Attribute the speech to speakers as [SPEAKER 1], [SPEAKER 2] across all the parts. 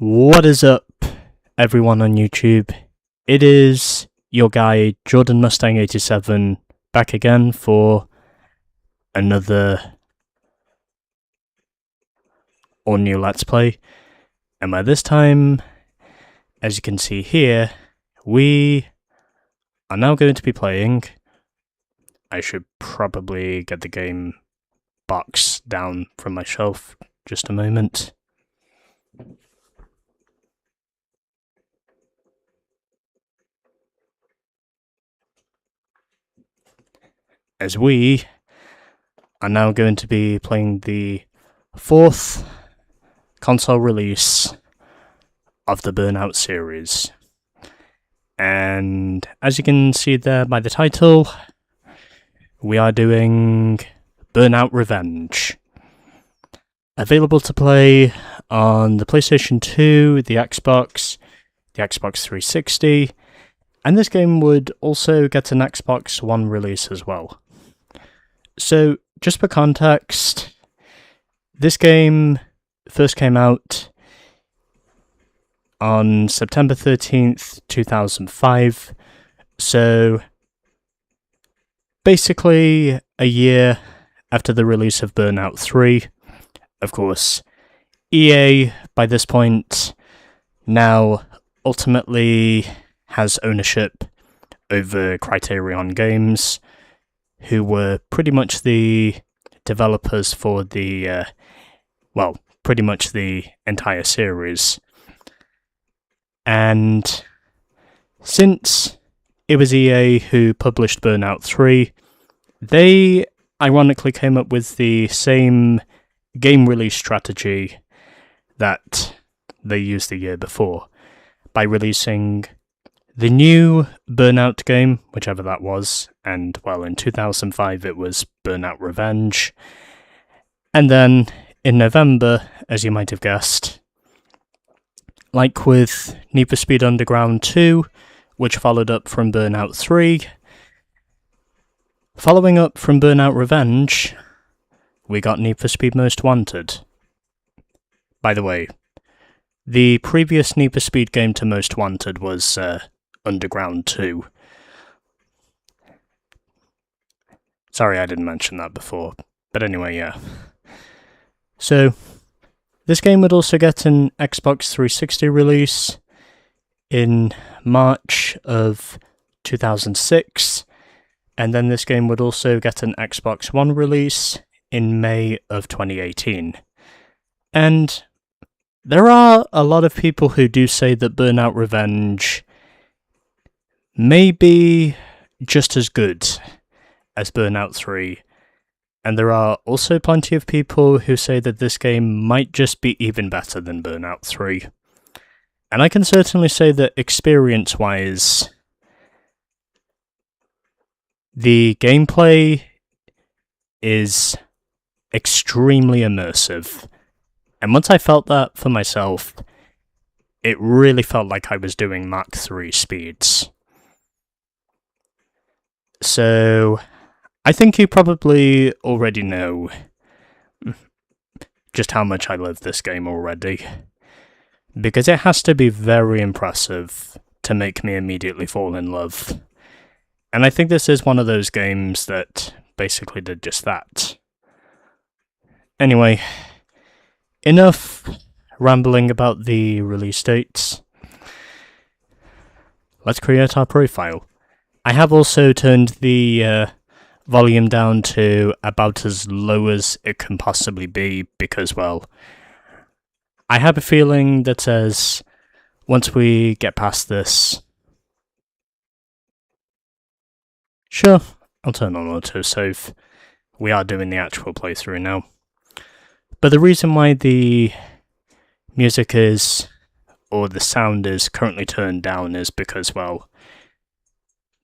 [SPEAKER 1] What is up, everyone on YouTube? It is your guy Jordan Mustang 87 back again for another all new Let's Play. And by this time, as you can see here, we are now going to be playing. I should probably get the game box down from my shelf just a moment. As we are now going to be playing the fourth console release of the Burnout series. And as you can see there by the title, we are doing Burnout Revenge. Available to play on the PlayStation 2, the Xbox 360, and this game would also get an Xbox One release as well. So, just for context, this game first came out on September 13th, 2005, so basically a year after the release of Burnout 3. Of course, EA, by this point, now ultimately has ownership over Criterion Games, who were pretty much the developers for the, pretty much the entire series. And since it was EA who published Burnout 3, they ironically came up with the same game release strategy that they used the year before, by releasing the new Burnout game, whichever that was, and well, in 2005 it was Burnout Revenge. And then in November, as you might have guessed, like with Need for Speed Underground 2, which followed up from Burnout 3, following up from Burnout Revenge, we got Need for Speed Most Wanted. By the way, the previous Need for Speed game to Most Wanted was Underground 2. Sorry I didn't mention that before, but anyway, yeah. So, this game would also get an Xbox 360 release in March of 2006, and then this game would also get an Xbox One release in May of 2018. And there are a lot of people who do say that Burnout Revenge may be just as good as Burnout 3, and there are also plenty of people who say that this game might just be even better than Burnout 3. And I can certainly say that experience-wise, the gameplay is extremely immersive. And once I felt that for myself, it really felt like I was doing Mach 3 speeds. So, I think you probably already know just how much I love this game already, because it has to be very impressive to make me immediately fall in love. And I think this is one of those games that basically did just that. Anyway, enough rambling about the release dates. Let's create our profile. I have also turned the volume down to about as low as it can possibly be because, well, I have a feeling that once we get past this... Sure, I'll turn on autosave. We are doing the actual playthrough now. But the reason why the music is, or the sound is currently turned down is because, well,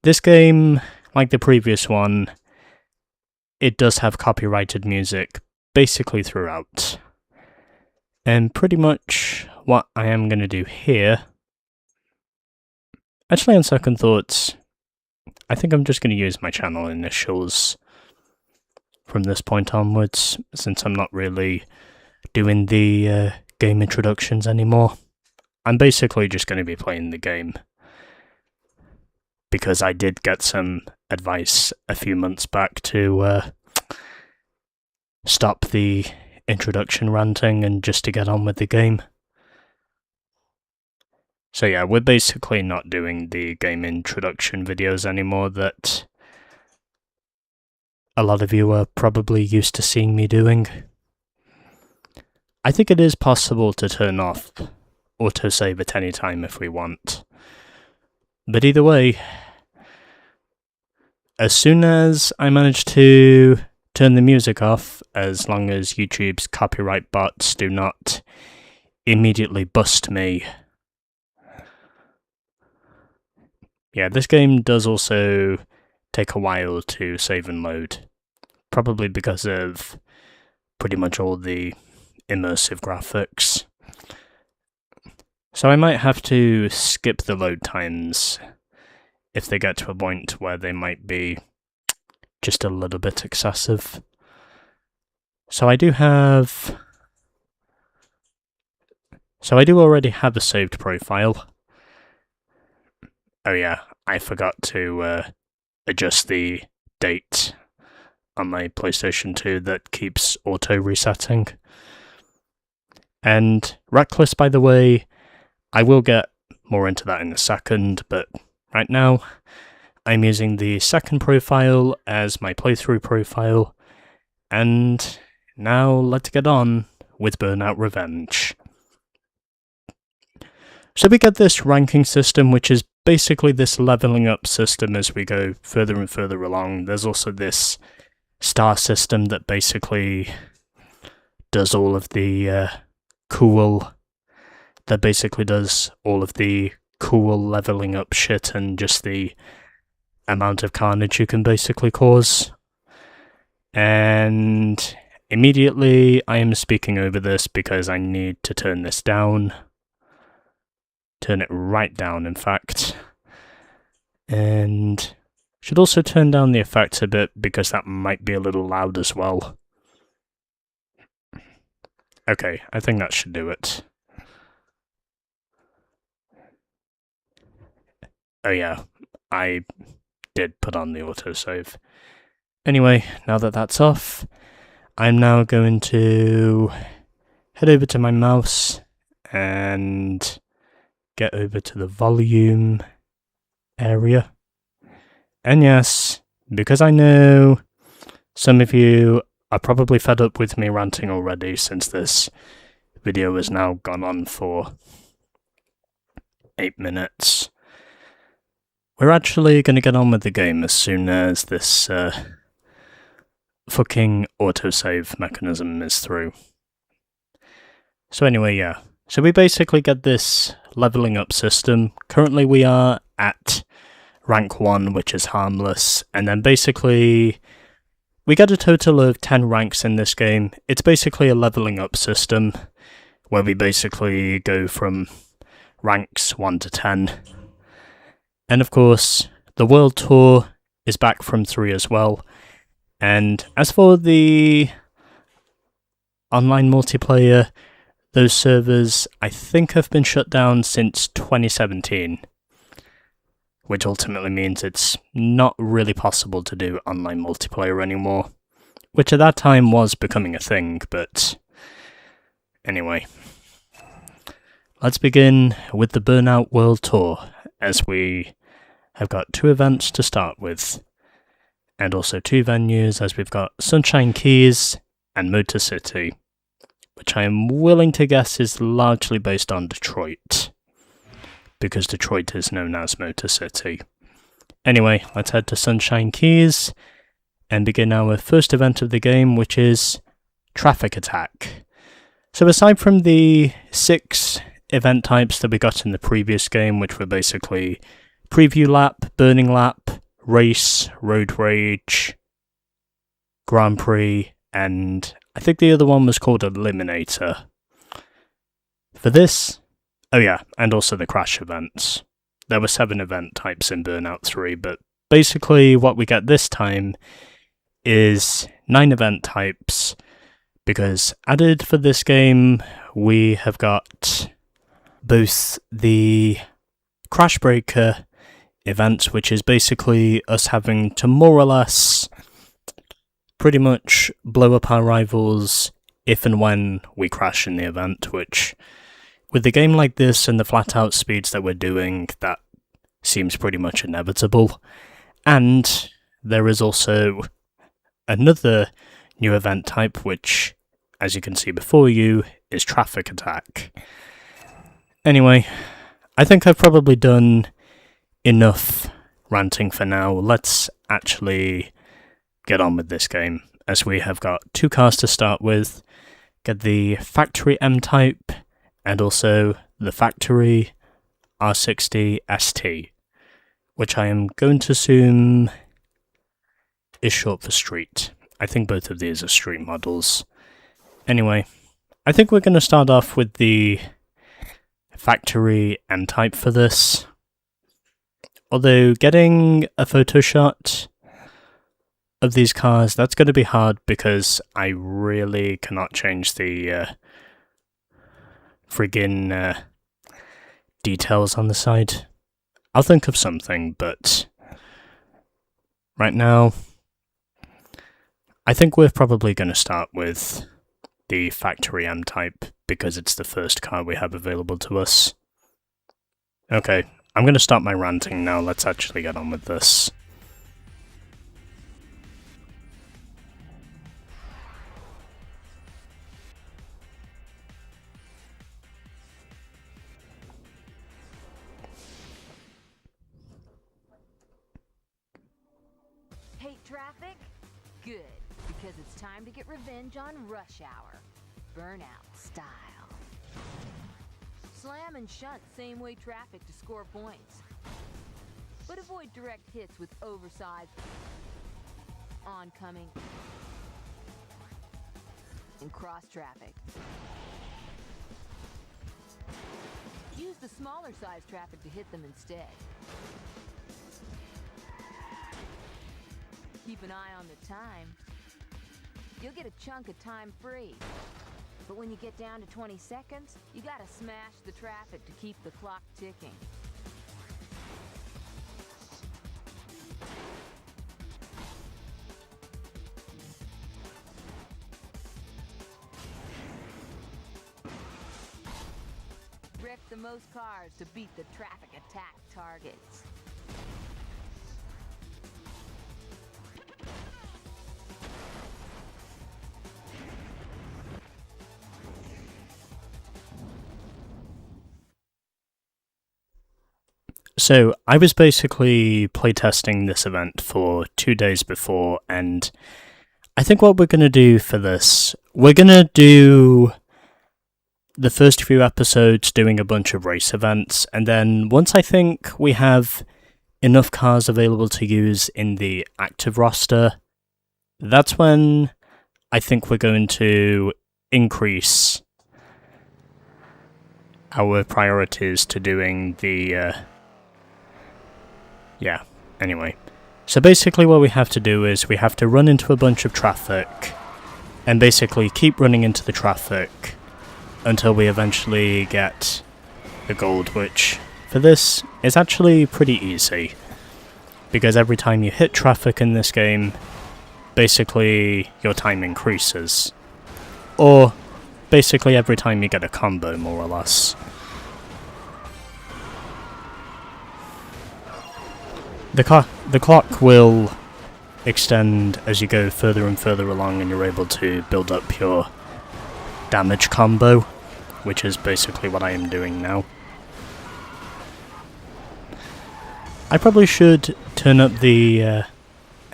[SPEAKER 1] this game, like the previous one, it does have copyrighted music basically throughout. And pretty much what I am going to do here... Actually, on second thoughts, I think I'm just going to use my channel initials from this point onwards, since I'm not really doing the game introductions anymore. I'm basically just going to be playing the game, because I did get some advice a few months back to stop the introduction ranting and just to get on with the game. So yeah, we're basically not doing the game introduction videos anymore that a lot of you are probably used to seeing me doing. I think it is possible to turn off autosave at any time if we want. But either way, as soon as I manage to turn the music off, as long as YouTube's copyright bots do not immediately bust me. Yeah, this game does also take a while to save and load, probably because of pretty much all the immersive graphics. So I might have to skip the load times if they get to a point where they might be just a little bit excessive. So I do already have a saved profile. Oh yeah, I forgot to adjust the date on my PlayStation 2 that keeps auto-resetting. And Reckless, by the way, I will get more into that in a second, but right now I'm using the second profile as my playthrough profile, and now let's get on with Burnout Revenge. So we get this ranking system, which is basically this leveling up system as we go further and further along. There's also this star system that basically does all of the cool leveling up shit and just the amount of carnage you can basically cause. And immediately I am speaking over this because I need to turn this down. Turn it right down, in fact. And should also turn down the effects a bit because that might be a little loud as well. Okay, I think that should do it. Oh yeah, I did put on the autosave. Anyway, now that that's off, I'm now going to head over to my mouse and get over to the volume area. And yes, because I know some of you are probably fed up with me ranting already since this video has now gone on for 8 minutes. We're actually going to get on with the game as soon as this fucking autosave mechanism is through. So anyway, yeah. So we basically get this leveling up system. Currently we are at rank 1, which is harmless, and then basically we get a total of 10 ranks in this game. It's basically a leveling up system where we basically go from ranks 1 to 10. And of course, the World Tour is back from 3 as well. And as for the online multiplayer, those servers, I think, have been shut down since 2017. Which ultimately means it's not really possible to do online multiplayer anymore. Which at that time was becoming a thing, but anyway. Let's begin with the Burnout World Tour, as we have got 2 events to start with. And also 2 venues, as we've got Sunshine Keys and Motor City, which I am willing to guess is largely based on Detroit, because Detroit is known as Motor City. Anyway, let's head to Sunshine Keys and begin our first event of the game, which is Traffic Attack. So aside from the 6 event types that we got in the previous game, which were basically Preview Lap, Burning Lap, Race, Road Rage, Grand Prix, and I think the other one was called Eliminator. For this, oh yeah, and also the Crash events. There were 7 event types in Burnout 3, but basically what we get this time is 9 event types, because added for this game we have got both the Crash Breaker event, which is basically us having to more or less pretty much blow up our rivals if and when we crash in the event, which, with a game like this and the flat-out speeds that we're doing, that seems pretty much inevitable. And there is also another new event type, which, as you can see before you, is Traffic Attack. Anyway, I think I've probably done enough ranting for now. Let's actually get on with this game, as we have got two cars to start with. Get the FactoryM-Type and also the Factory R60ST, which I am going to assume is short for street. I think both of these are street models. Anyway, I think we're going to start off with the FactoryM-Type for this. Although getting a photo shot of these cars, that's going to be hard because I really cannot change the friggin' details on the side. I'll think of something, but right now, I think we're probably going to start with the FactoryM-Type because it's the first car we have available to us. Okay, I'm going to stop my ranting now. Let's actually get on with this.
[SPEAKER 2] Hate traffic? Good, because it's time to get revenge on rush hour. Burnout style. Slam and shunt same-way traffic to score points. But avoid direct hits with oversized oncoming and cross traffic. Use the smaller size traffic to hit them instead. Keep an eye on the time. You'll get a chunk of time free. But when you get down to 20 seconds, you gotta smash the traffic to keep the clock ticking. Wreck the most cars to beat the traffic attack targets.
[SPEAKER 1] So, I was basically playtesting this event for 2 days before, and I think what we're going to do for this, we're going to do the first few episodes doing a bunch of race events, and then once I think we have enough cars available to use in the active roster, that's when I think we're going to increase our priorities to doing the yeah, anyway. So basically what we have to do is we have to run into a bunch of traffic and basically keep running into the traffic until we eventually get the gold, which for this is actually pretty easy. Because every time you hit traffic in this game, basically your time increases. Or basically every time you get a combo, more or less. The clock will extend as you go further and further along and you're able to build up your damage combo, which is basically what I am doing now. I probably should turn up the,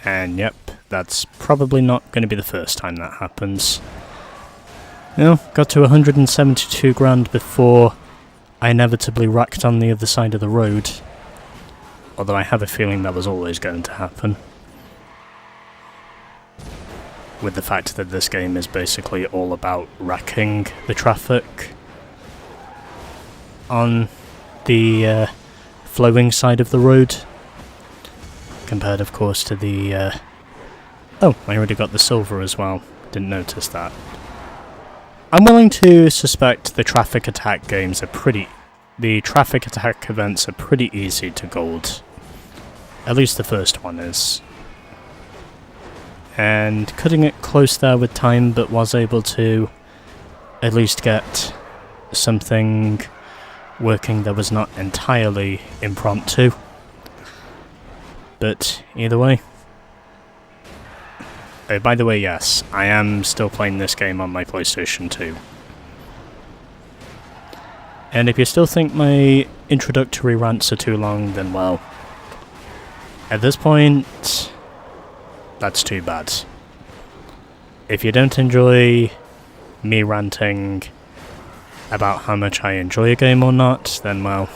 [SPEAKER 1] and yep, that's probably not going to be the first time that happens. No, got to 172 grand before I inevitably racked on the other side of the road. Although I have a feeling that was always going to happen. With the fact that this game is basically all about wrecking the traffic on the flowing side of the road. Compared, of course, to the... Oh, I already got the silver as well. Didn't notice that. I'm willing to suspect the traffic attack games are pretty the traffic attack events are pretty easy to gold. At least the first one is. And cutting it close there with time, but was able to at least get something working that was not entirely impromptu. But either way. Oh, by the way, yes, I am still playing this game on my PlayStation 2. And if you still think my introductory rants are too long, then well, at this point, that's too bad. If you don't enjoy me ranting about how much I enjoy a game or not, then well,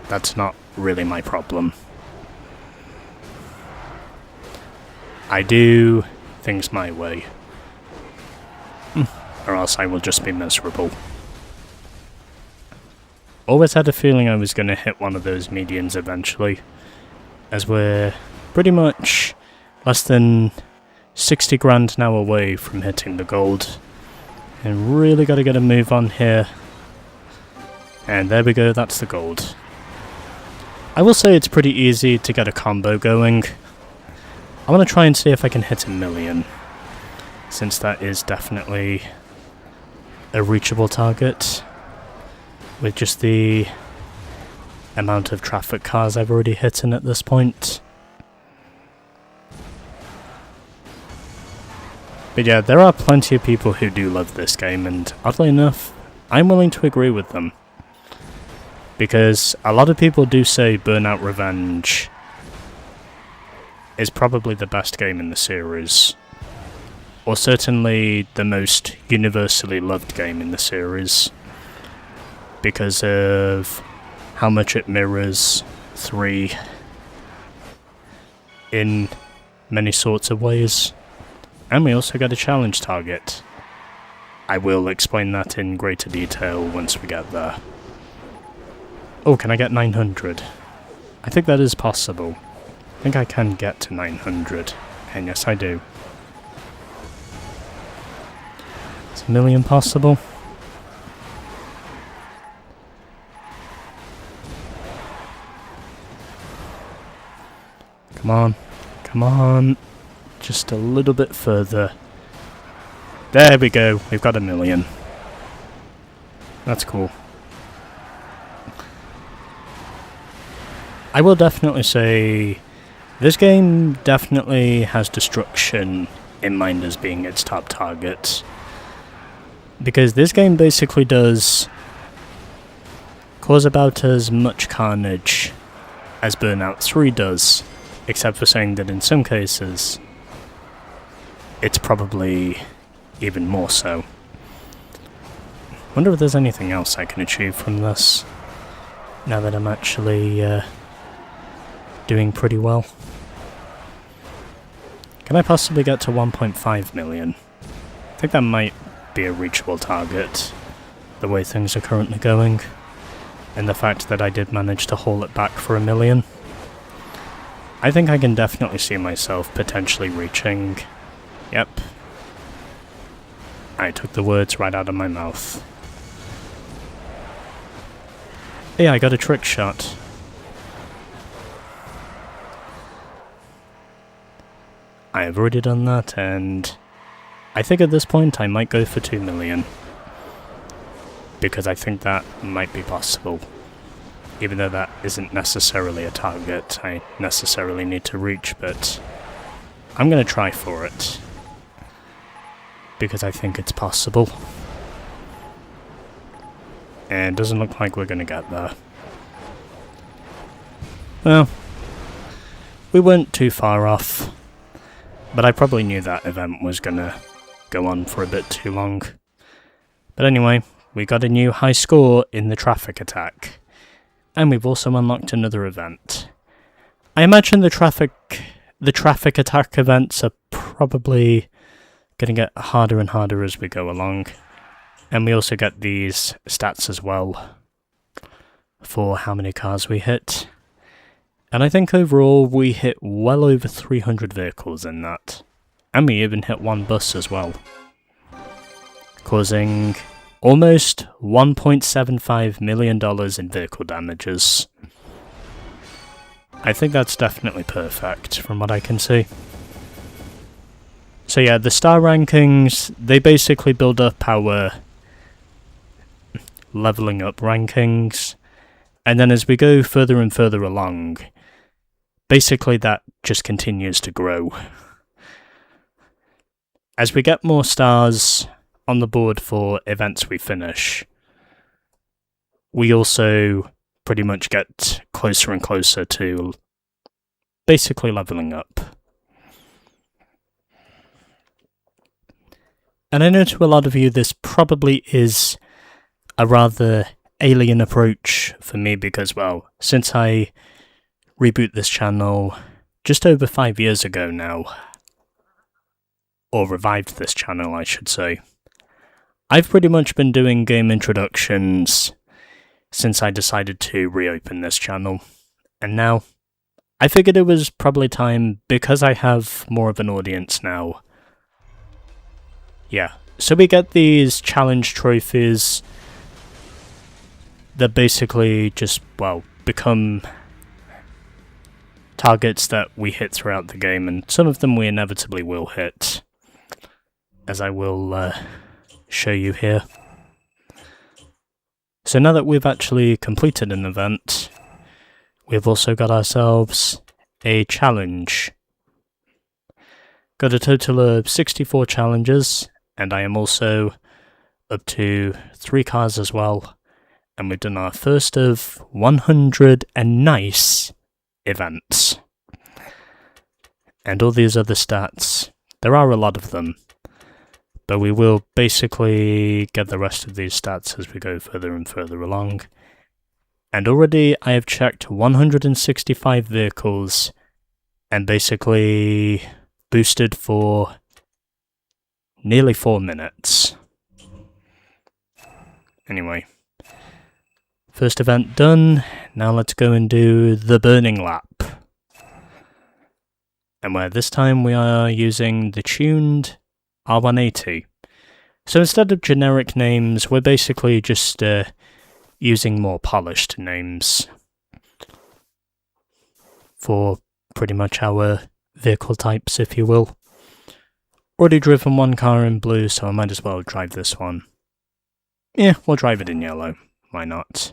[SPEAKER 1] that's not really my problem. I do things my way, or else I will just be miserable. Always had a feeling I was going to hit one of those medians eventually, as we're pretty much less than 60 grand now away from hitting the gold. And really got to get a move on here. And there we go, that's the gold. I will say it's pretty easy to get a combo going. I want to try and see if I can hit 1 million, since that is definitely a reachable target, with just the amount of traffic cars I've already hit in at this point. But yeah, there are plenty of people who do love this game, and oddly enough, I'm willing to agree with them. Because a lot of people do say Burnout Revenge is probably the best game in the series, or certainly the most universally loved game in the series, because of how much it mirrors 3 in many sorts of ways. And we also got a challenge target. I will explain that in greater detail once we get there. Oh, can I get 900? I think that is possible. I think I can get to 900, and yes I do. Is 1 million possible? Come on, come on, just a little bit further. There we go, we've got 1 million. That's cool. I will definitely say this game definitely has destruction in mind as being its top target. Because this game basically does cause about as much carnage as Burnout 3 does, except for saying that in some cases it's probably even more so. Wonder if there's anything else I can achieve from this, now that I'm actually doing pretty well. Can I possibly get to 1.5 million? I think that might be a reachable target, the way things are currently going, and the fact that I did manage to haul it back for 1 million. I think I can definitely see myself potentially reaching... Yep. I took the words right out of my mouth. Hey, I got a trick shot. I have already done that, and I think at this point I might go for 2 million. Because I think that might be possible. Even though that isn't necessarily a target I necessarily need to reach, but I'm going to try for it. Because I think it's possible. And it doesn't look like we're going to get there. Well, we weren't too far off. But I probably knew that event was going to go on for a bit too long. But anyway, we got a new high score in the traffic attack. And we've also unlocked another event. I imagine the traffic attack events are probably going to get harder and harder as we go along. And we also get these stats as well for how many cars we hit. And I think overall we hit well over 300 vehicles in that. And we even hit one bus as well, causing almost $1.75 million in vehicle damages. I think that's definitely perfect from what I can see. So yeah, the star rankings, they basically build up our leveling up rankings, and then as we go further and further along, basically that just continues to grow. As we get more stars on the board for events we finish, we also pretty much get closer and closer to basically leveling up. And I know to a lot of you this probably is a rather alien approach for me because, well, since I reboot this channel just over 5 years ago now, or revived this channel I should say, I've pretty much been doing game introductions since I decided to reopen this channel, and now I figured it was probably time, because I have more of an audience now. Yeah, so we get these challenge trophies that basically just, well, become targets that we hit throughout the game, and some of them we inevitably will hit, as I will show you here. So now that we've actually completed an event, we've also got ourselves a challenge. Got a total of 64 challenges, and I am also up to 3 cars as well, and we've done our first of 100 and nice events. And all these other stats, there are a lot of them, but we will basically get the rest of these stats as we go further and further along. And already I have checked 165 vehicles and basically boosted for nearly 4 minutes. Anyway, first event done, now let's go and do the burning lap. And where this time we are using the tuned R180. So instead of generic names, we're basically just using more polished names for pretty much our vehicle types, if you will. Already driven one car in blue, so I might as well drive this one. Yeah, we'll drive it in yellow. Why not?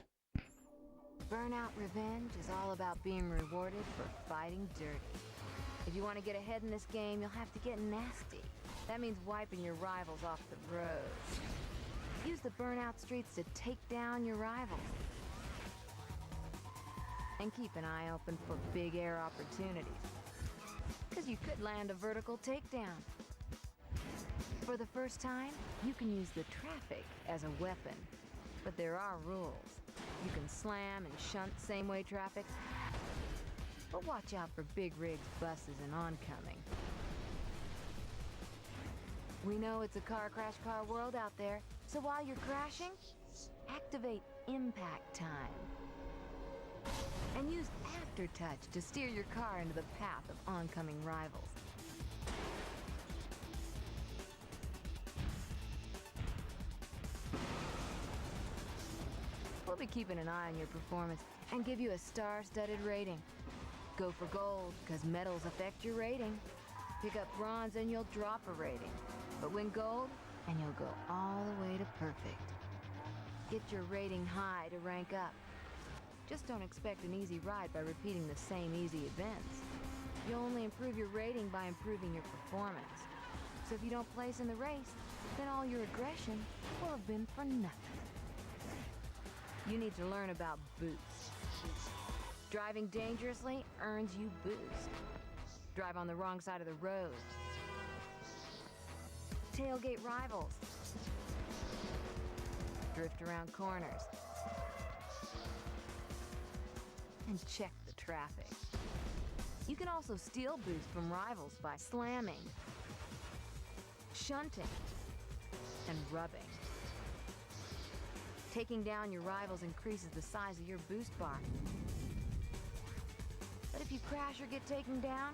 [SPEAKER 2] Burnout Revenge is all about being rewarded for fighting dirty. If you want to get ahead in this game, you'll have to get nasty. That means wiping your rivals off the road. Use the burnout streets to take down your rivals. And keep an eye open for big air opportunities, because you could land a vertical takedown. For the first time, you can use the traffic as a weapon, but there are rules. You can slam and shunt same-way traffic, but watch out for big rigs, buses, and oncoming. We know it's a car crash car world out there, so while you're crashing, activate impact time. And use aftertouch to steer your car into the path of oncoming rivals. We'll be keeping an eye on your performance and give you a star-studded rating. Go for gold, because medals affect your rating. Pick up bronze and you'll drop a rating. But win gold, and you'll go all the way to perfect. Get your rating high to rank up. Just don't expect an easy ride by repeating the same easy events. You'll only improve your rating by improving your performance. So if you don't place in the race, then all your aggression will have been for nothing. You need to learn about boost. Driving dangerously earns you boost. Drive on the wrong side of the road. Tailgate rivals. Drift around corners. And check the traffic. You can also steal boost from rivals by slamming, shunting, and rubbing. Taking down your rivals increases the size of your boost bar. But if you crash or get taken down,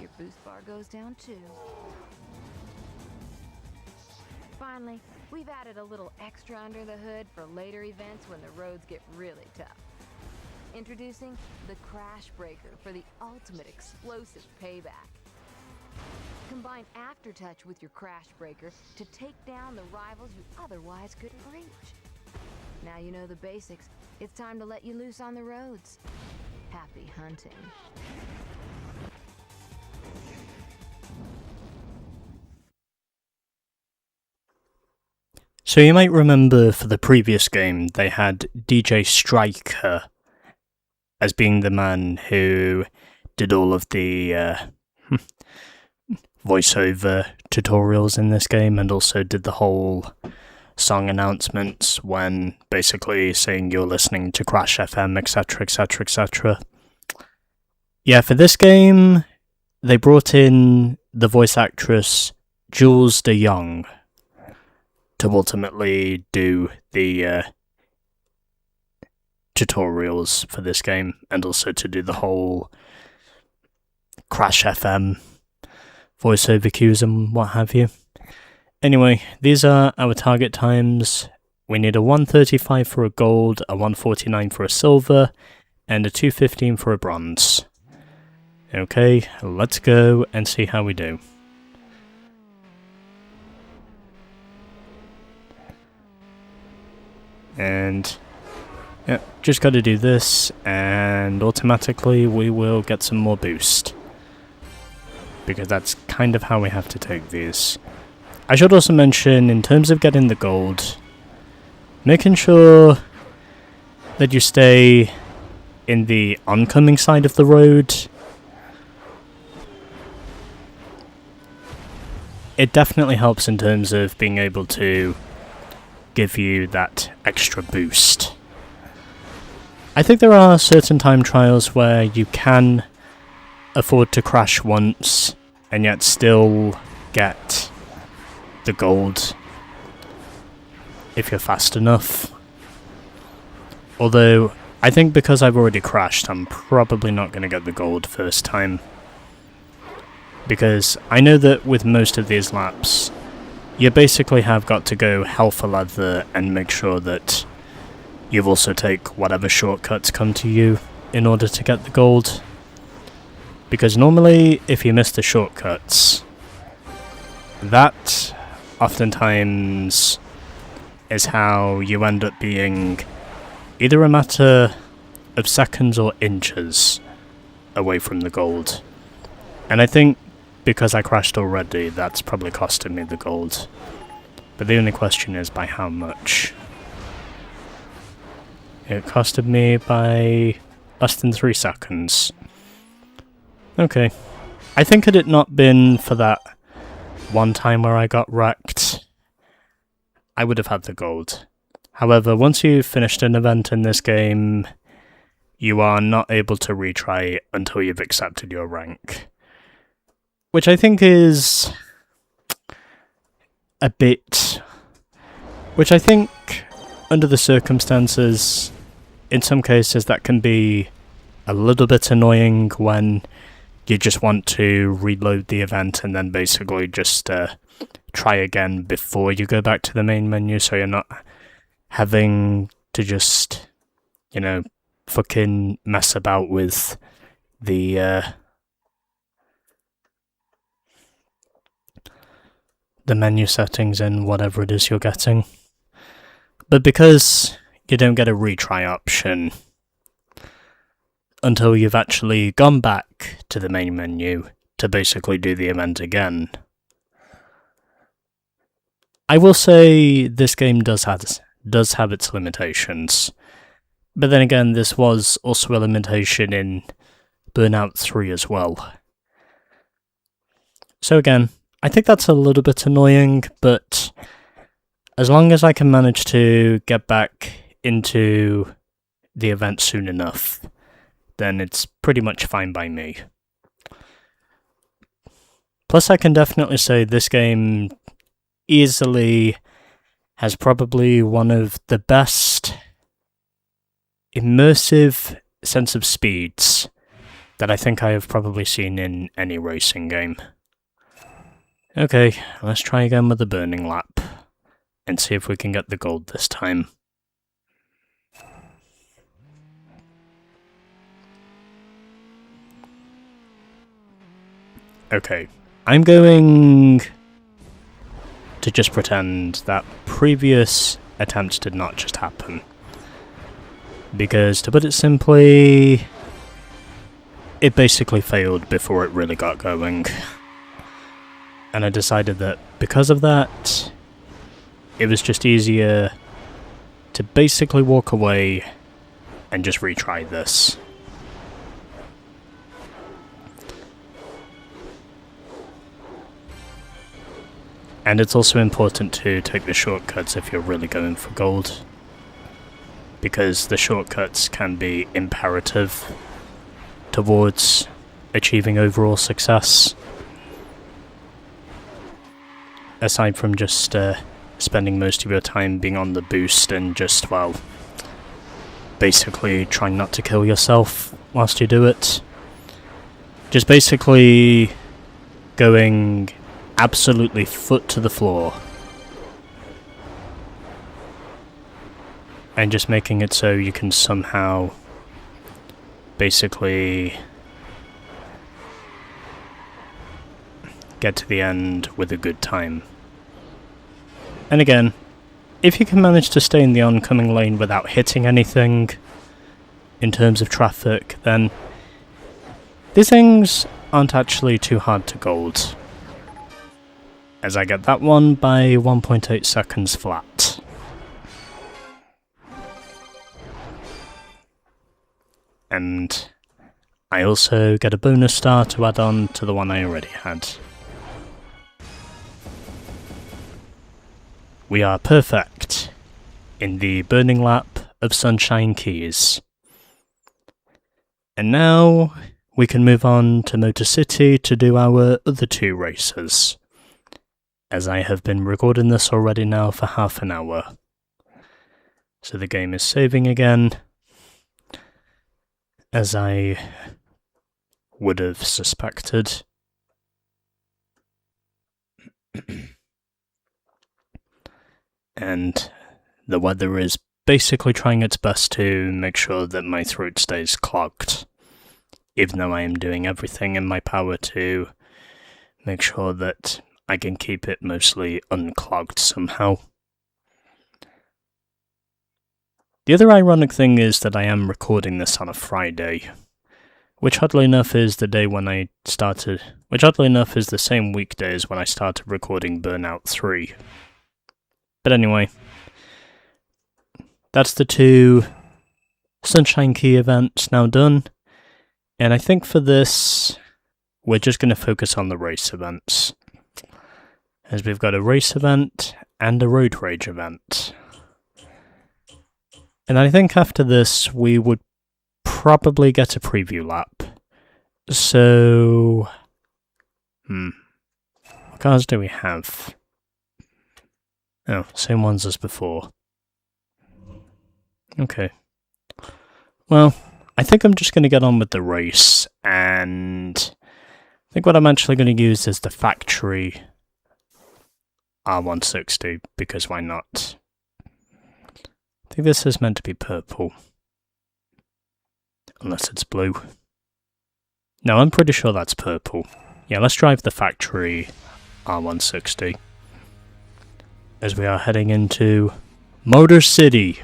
[SPEAKER 2] your boost bar goes down too. Finally, we've added a little extra under the hood for later events when the roads get really tough. Introducing the Crash Breaker for the ultimate explosive payback. Combine Aftertouch with your Crash Breaker to take down the rivals you otherwise couldn't reach. Now you know the basics. It's time to let you loose on the roads. Happy hunting.
[SPEAKER 1] So you might remember for the previous game, they had DJ Striker as being the man who did all of the voiceover tutorials in this game, and also did the whole song announcements when basically saying you're listening to Crash FM, etc, etc, etc. Yeah, for this game, they brought in the voice actress Jules de Jong to ultimately do the tutorials for this game, and also to do the whole Crash FM voiceover cues and what have you. Anyway, these are our target times. We need a 135 for a gold, a 149 for a silver, and a 215 for a bronze. Okay, let's go and see how we do. And yeah, just got to do this, and automatically we will get some more boost. Because that's kind of how we have to take these. I should also mention, in terms of getting the gold, making sure that you stay in the oncoming side of the road. It definitely helps in terms of being able to give you that extra boost. I think there are certain time trials where you can afford to crash once and yet still get the gold if you're fast enough. Although, I think because I've already crashed, I'm probably not going to get the gold first time. Because I know that with most of these laps, you basically have got to go hell for leather and make sure that you've also take whatever shortcuts come to you in order to get the gold. Because normally, if you miss the shortcuts, that oftentimes is how you end up being either a matter of seconds or inches away from the gold. And I think because I crashed already, that's probably costed me the gold. But the only question is by how much. It costed me by less than 3 seconds. Okay. I think had it not been for that one time where I got wrecked, I would have had the gold. However, once you've finished an event in this game, you are not able to retry it until you've accepted your rank. Which I think is a bit... Which I think, under the circumstances, in some cases that can be a little bit annoying when you just want to reload the event and then basically just try again before you go back to the main menu, so you're not having to just, you know, fucking mess about with the menu settings and whatever it is you're getting. But because you don't get a retry option until you've actually gone back to the main menu to basically do the event again, I will say this game does have its limitations. But then again, this was also a limitation in Burnout 3 as well. So again, I think that's a little bit annoying, but as long as I can manage to get back into the event soon enough, then it's pretty much fine by me. Plus, I can definitely say this game easily has probably one of the best immersive sense of speeds that I think I have probably seen in any racing game. Okay, let's try again with the burning lap. and see if we can get the gold this time. Okay, I'm going to just pretend that previous attempts did not just happen. Because, to put it simply, it basically failed before it really got going. And I decided that because of that, it was just easier to basically walk away and just retry this. And it's also important to take the shortcuts if you're really going for gold, because the shortcuts can be imperative towards achieving overall success. Aside from just spending most of your time being on the boost and just, well, basically trying not to kill yourself whilst you do it. Just basically going absolutely foot to the floor and just making it so you can somehow basically get to the end with a good time. And again, if you can manage to stay in the oncoming lane without hitting anything in terms of traffic, then these things aren't actually too hard to gold, as I get that one by 1.8 seconds flat. And I also get a bonus star to add on to the one I already had. We are perfect in the burning lap of Sunshine Keys. And now we can move on to Motor City to do our other two races, as I have been recording this already now for half an hour. So the game is saving again, as I would have suspected. And the weather is basically trying its best to make sure that my throat stays clogged, even though I am doing everything in my power to make sure that I can keep it mostly unclogged somehow. The other ironic thing is that I am recording this on a Friday, which oddly enough is the day when I started, which oddly enough is the same weekday as when I started recording Burnout 3. But anyway, that's the two Sunshine Key events now done, and I think for this, we're just going to focus on the race events, as we've got a race event and a road rage event. And I think after this, we would probably get a preview lap. So, what cars do we have? Oh, same ones as before. Okay. Well, I think I'm just going to get on with the race, and I think what I'm actually going to use is the Factory R160, because why not? I think this is meant to be purple. Unless it's blue. No, I'm pretty sure that's purple. Yeah, let's drive the Factory R160. As we are heading into Motor City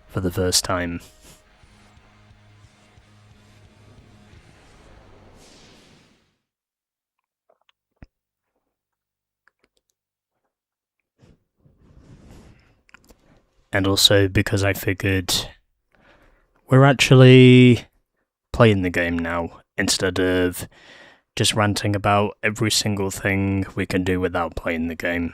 [SPEAKER 1] for the first time. And also because I figured we're actually playing the game now, instead of just ranting about every single thing we can do without playing the game.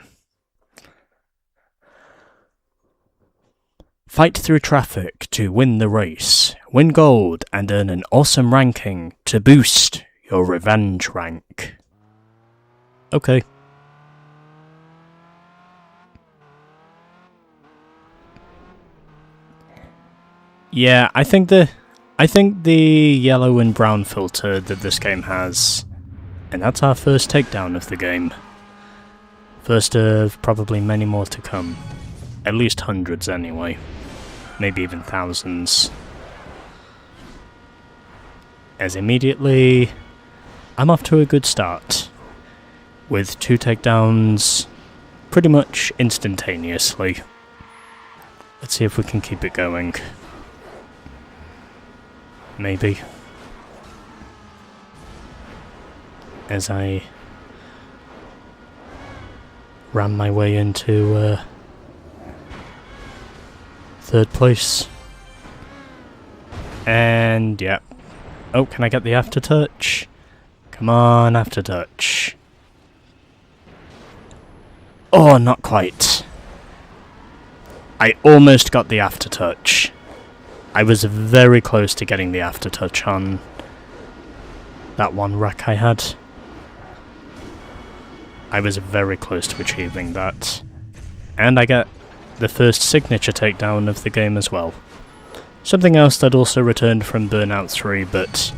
[SPEAKER 1] Fight through traffic to win the race, win gold and earn an awesome ranking to boost your revenge rank. Okay. Yeah, I think the yellow and brown filter that this game has, and that's our first takedown of the game. First of probably many more to come. At least hundreds anyway. Maybe even thousands. As immediately, I'm off to a good start. With 2 takedowns pretty much instantaneously. Let's see if we can keep it going. Maybe. As I ram my way into 3rd place. And yeah. Oh, can I get the aftertouch? Come on, aftertouch. Oh, not quite. I almost got the aftertouch. I was very close to getting the aftertouch on that one wreck I had. I was very close to achieving that. And I get the first signature takedown of the game as well. Something else that also returned from Burnout 3, but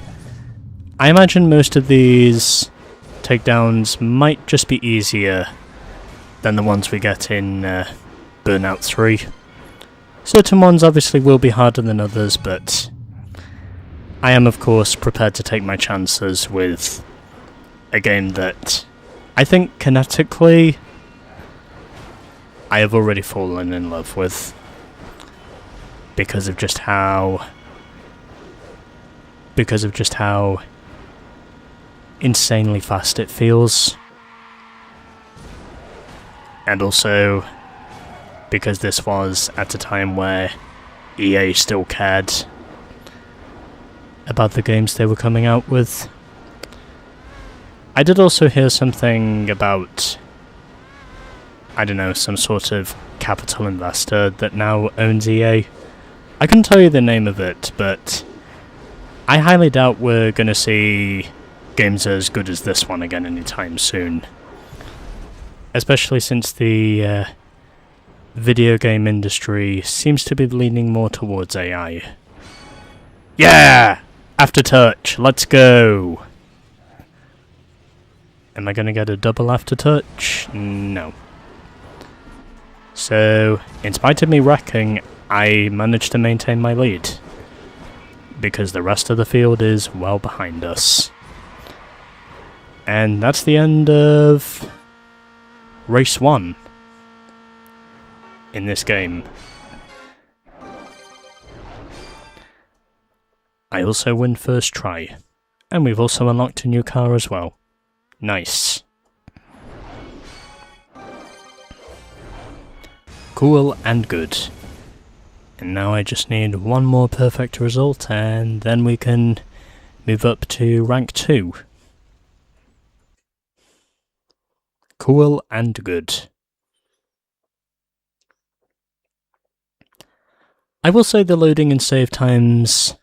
[SPEAKER 1] I imagine most of these takedowns might just be easier than the ones we get in Burnout 3. Certain ones obviously will be harder than others, but I am of course prepared to take my chances with a game that I think kinetically I have already fallen in love with. Because of just how insanely fast it feels. And also because this was at a time where EA still cared about the games they were coming out with. I did also hear something about, I don't know, some sort of capital investor that now owns EA. I couldn't tell you the name of it, but I highly doubt we're going to see games as good as this one again anytime soon. Especially since the video game industry seems to be leaning more towards AI. Yeah! Aftertouch, let's go! Am I going to get a double aftertouch? No. So, in spite of me wrecking, I managed to maintain my lead, because the rest of the field is well behind us. And that's the end of Race 1 in this game. I also win first try, and we've also unlocked a new car as well. Nice. Cool and good. And now I just need one more perfect result, and then we can move up to rank 2. Cool and good. I will say the loading and save times,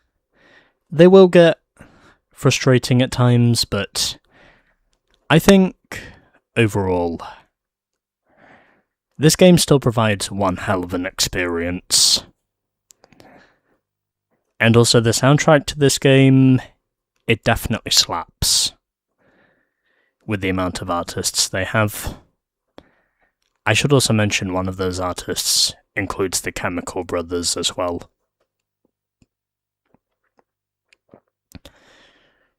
[SPEAKER 1] they will get frustrating at times, but I think overall this game still provides one hell of an experience. And also the soundtrack to this game, it definitely slaps. With the amount of artists they have. I should also mention one of those artists includes the Chemical Brothers as well.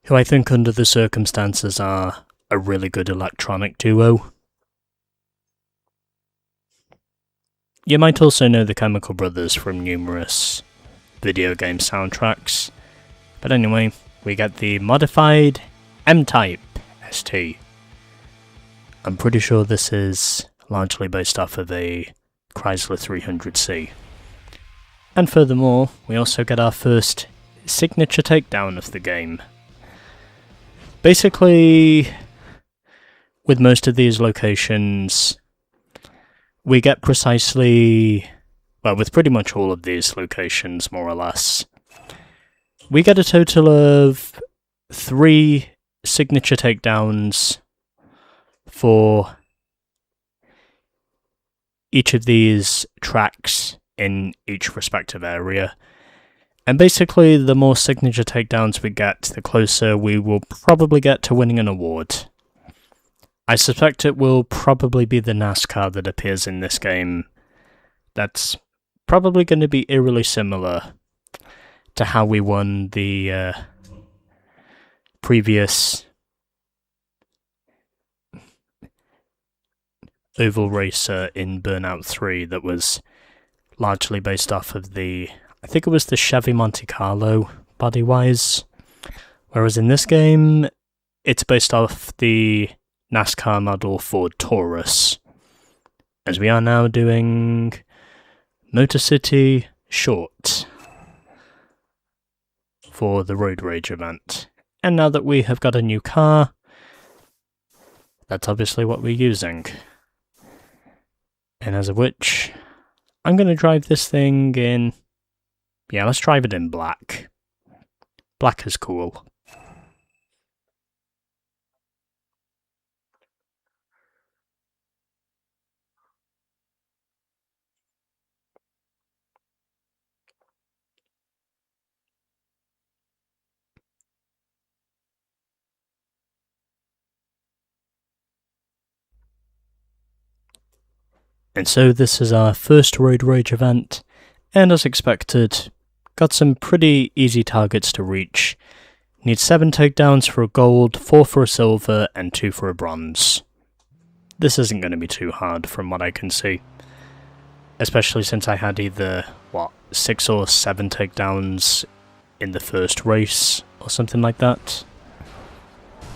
[SPEAKER 1] Who I think under the circumstances are a really good electronic duo. You might also know the Chemical Brothers from numerous video game soundtracks. But anyway, we get the modified M-Type ST. I'm pretty sure this is largely based off of a Chrysler 300C. And furthermore, we also get our first signature takedown of the game. Basically, with most of these locations, we get precisely, well, with pretty much all of these locations, more or less, we get a total of 3 signature takedowns for each of these tracks in each respective area. And basically, the more signature takedowns we get, the closer we will probably get to winning an award. I suspect it will probably be the NASCAR that appears in this game. That's probably going to be eerily similar to how we won the previous oval racer in Burnout 3 that was largely based off of I think it was the Chevy Monte Carlo body-wise. Whereas in this game, it's based off the NASCAR model Ford Taurus. As we are now doing Motor City Short for the Road Rage event. And now that we have got a new car, that's obviously what we're using. And as of which, I'm going to drive this thing in... Yeah, let's drive it in black. Black is cool. And so this is our first Road Rage event, and as expected, got some pretty easy targets to reach. Need 7 takedowns for a gold, 4 for a silver, and 2 for a bronze. This isn't going to be too hard from what I can see. Especially since I had either, 6 or 7 takedowns in the first race, or something like that.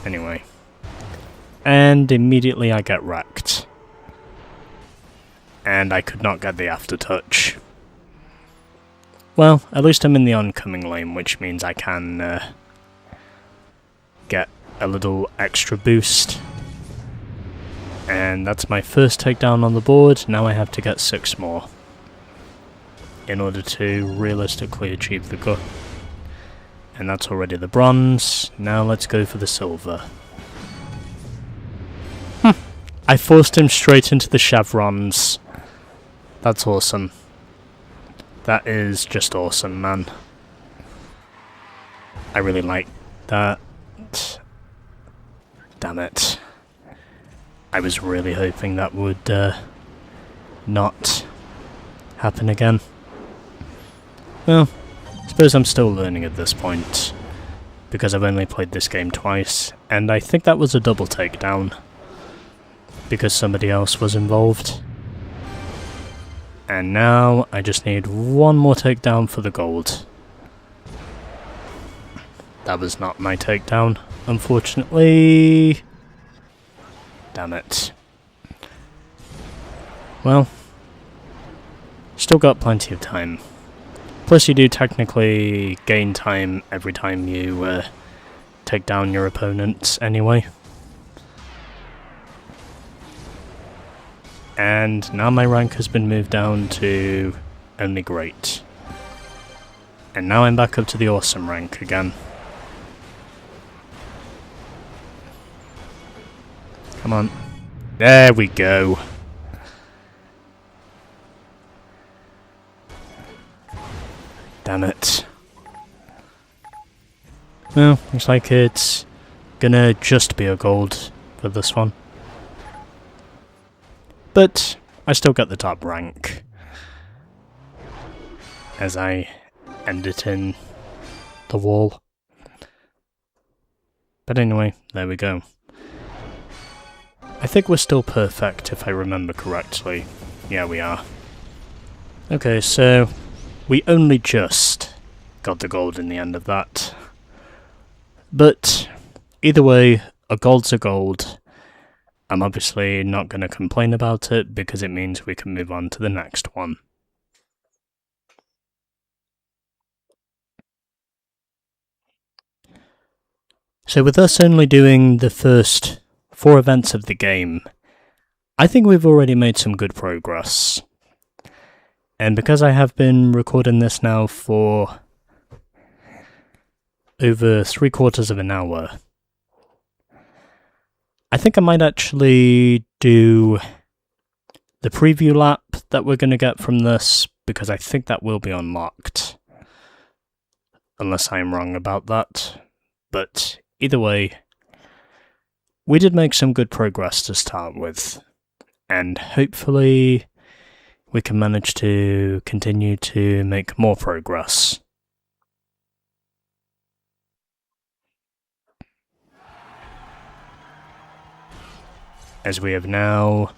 [SPEAKER 1] Anyway. And immediately I get wrecked. And I could not get the aftertouch. Well, at least I'm in the oncoming lane, which means I can get a little extra boost. And that's my first takedown on the board. Now I have to get 6 more in order to realistically achieve the goal. And that's already the bronze. Now let's go for the silver. I forced him straight into the chevrons. That's awesome. That is just awesome, man. I really like that. Damn it. I was really hoping that would not happen again. Well, I suppose I'm still learning at this point, because I've only played this game twice, and I think that was a double takedown, because somebody else was involved. And now I just need 1 more takedown for the gold. That was not my takedown, unfortunately. Damn it. Well, still got plenty of time. Plus you do technically gain time every time you take down your opponents anyway. And now my rank has been moved down to only great. And now I'm back up to the awesome rank again. Come on. There we go. Damn it. Well, looks like it's gonna just be a gold for this one. But I still got the top rank, as I end it in the wall. But anyway, there we go. I think we're still perfect if I remember correctly. Yeah, we are. Okay, so we only just got the gold in the end of that. But either way, a gold's a gold. I'm obviously not going to complain about it because it means we can move on to the next one. So with us only doing the first 4 events of the game, I think we've already made some good progress. And because I have been recording this now for over 3/4 of an hour, I think I might actually do the preview lap that we're going to get from this, because I think that will be unlocked. Unless I am wrong about that. But either way, we did make some good progress to start with, and hopefully we can manage to continue to make more progress. As we have now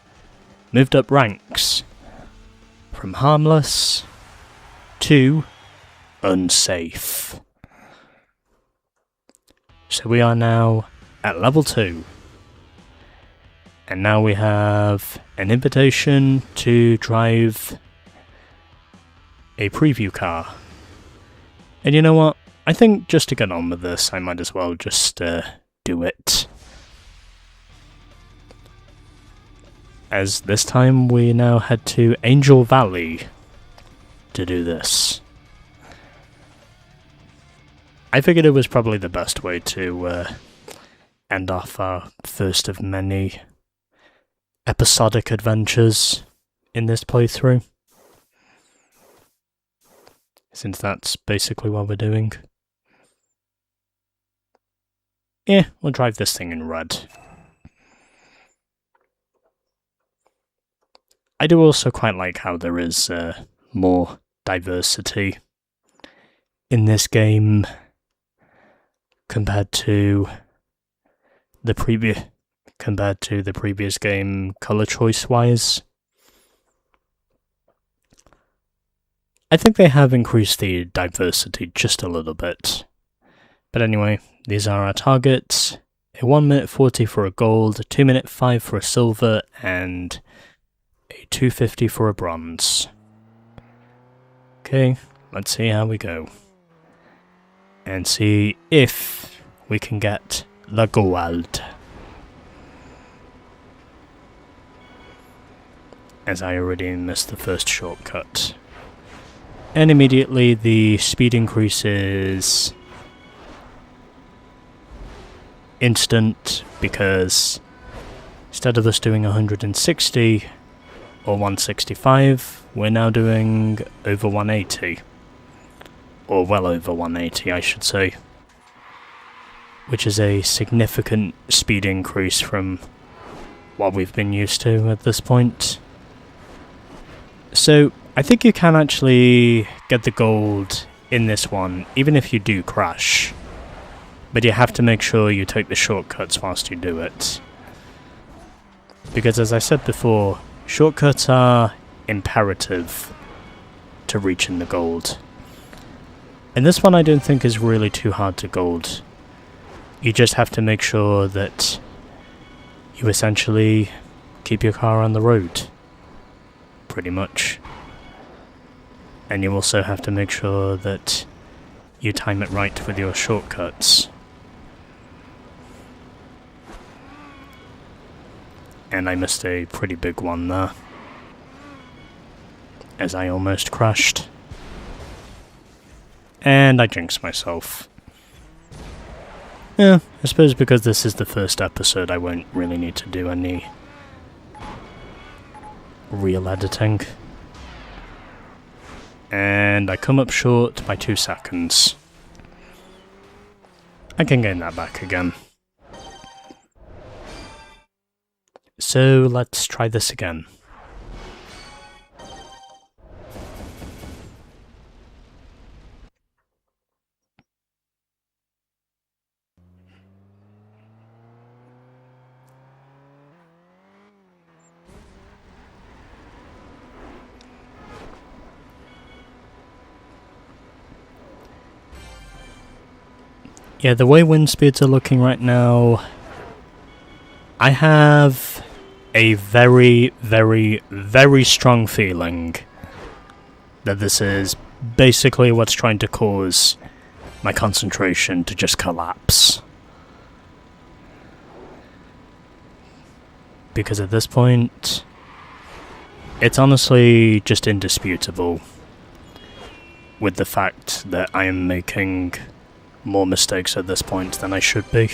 [SPEAKER 1] moved up ranks from harmless to unsafe. So we are now at level 2. And now we have an invitation to drive a preview car. And you know what? I think just to get on with this, I might as well just do it. As this time we now head to Angel Valley to do this. I figured it was probably the best way to end off our first of many episodic adventures in this playthrough, since that's basically what we're doing. Yeah, we'll drive this thing in red. I do also quite like how there is more diversity in this game compared to the previous game color choice wise. I think they have increased the diversity just a little bit. But anyway, these are our targets. A 1 minute 40 for a gold, a 2 minute 5 for a silver, and a 250 for a bronze. Okay, let's see how we go. And see if we can get the gold. As I already missed the first shortcut. And immediately the speed increases instant, because instead of us doing 160 or 165, we're now doing over 180. Or well over 180, I should say. Which is a significant speed increase from what we've been used to at this point. So, I think you can actually get the gold in this one, even if you do crash. But you have to make sure you take the shortcuts whilst you do it. Because as I said before, shortcuts are imperative to reaching the gold. And this one I don't think is really too hard to gold. You just have to make sure that you essentially keep your car on the road. Pretty much. And you also have to make sure that you time it right with your shortcuts. And I missed a pretty big one there, as I almost crashed. And I jinxed myself. Yeah, I suppose because this is the first episode, I won't really need to do any real editing. And I come up short by 2 seconds. I can gain that back again. So let's try this again. Yeah, the way wind speeds are looking right now, I have a very, very, very strong feeling that this is basically what's trying to cause my concentration to just collapse. Because at this point, it's honestly just indisputable with the fact that I am making more mistakes at this point than I should be.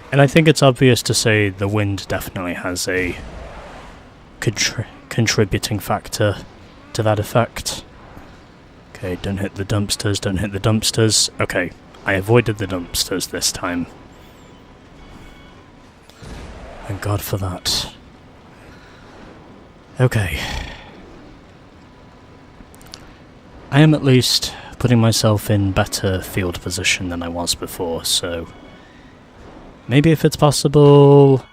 [SPEAKER 1] And I think it's obvious to say the wind definitely has a contributing factor to that effect. Okay, don't hit the dumpsters, don't hit the dumpsters. Okay, I avoided the dumpsters this time. Thank God for that. Okay. I am at least putting myself in better field position than I was before, so maybe if it's possible,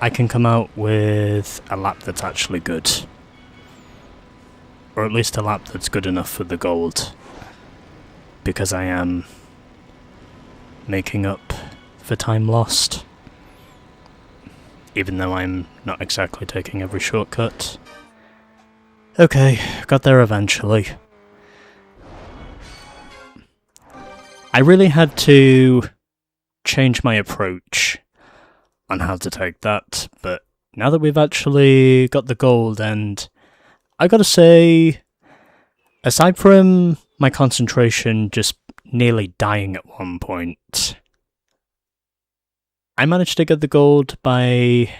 [SPEAKER 1] I can come out with a lap that's actually good. Or at least a lap that's good enough for the gold. Because I am making up for time lost. Even though I'm not exactly taking every shortcut. Okay, got there eventually. I really had to change my approach on how to take that, but now that we've actually got the gold, and I gotta say, aside from my concentration just nearly dying at one point, I managed to get the gold by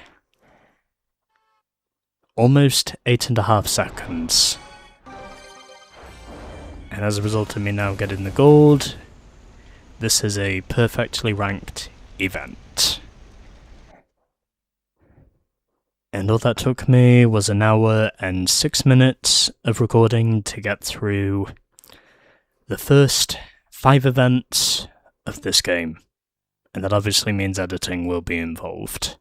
[SPEAKER 1] almost 8.5 seconds. And as a result of me now getting the gold, this is a perfectly ranked event. And all that took me was 1 hour and 6 minutes of recording to get through the first 5 events of this game. And that obviously means editing will be involved.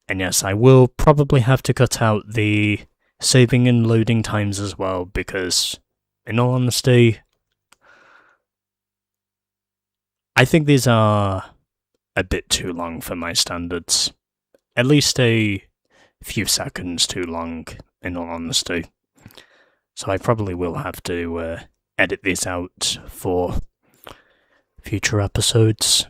[SPEAKER 1] And yes, I will probably have to cut out the saving and loading times as well, because, in all honesty, I think these are a bit too long for my standards. At least a few seconds too long, in all honesty. So I probably will have to edit these out for future episodes.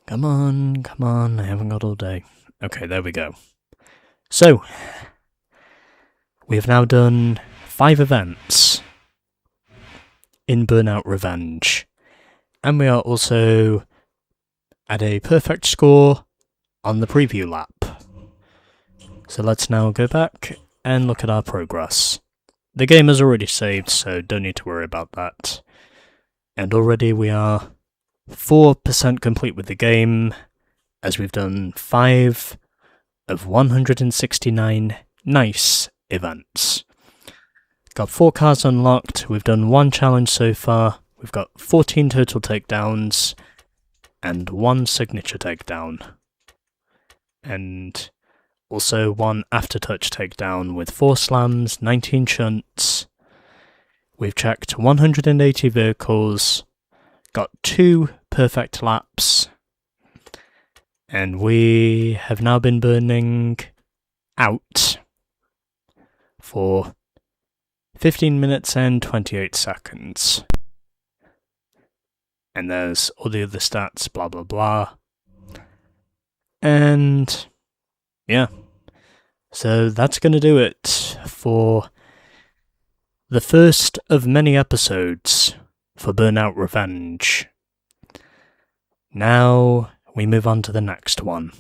[SPEAKER 1] Come on, I haven't got all day. Okay, there we go. So, we have now done 5 events in Burnout Revenge, and we are also at a perfect score on the preview lap. So let's now go back and look at our progress. The game has already saved, so don't need to worry about that. And already we are 4% complete with the game, as we've done 5 of 169 nice events. Got 4 cars unlocked, we've done 1 challenge so far, we've got 14 total takedowns, and 1 signature takedown. And also 1 aftertouch takedown with 4 slams, 19 shunts. We've checked 180 vehicles, got 2 perfect laps, and we have now been burning out for 15 minutes and 28 seconds. And there's all the other stats, blah blah blah. And yeah, so that's going to do it for the first of many episodes for Burnout Revenge. Now we move on to the next one.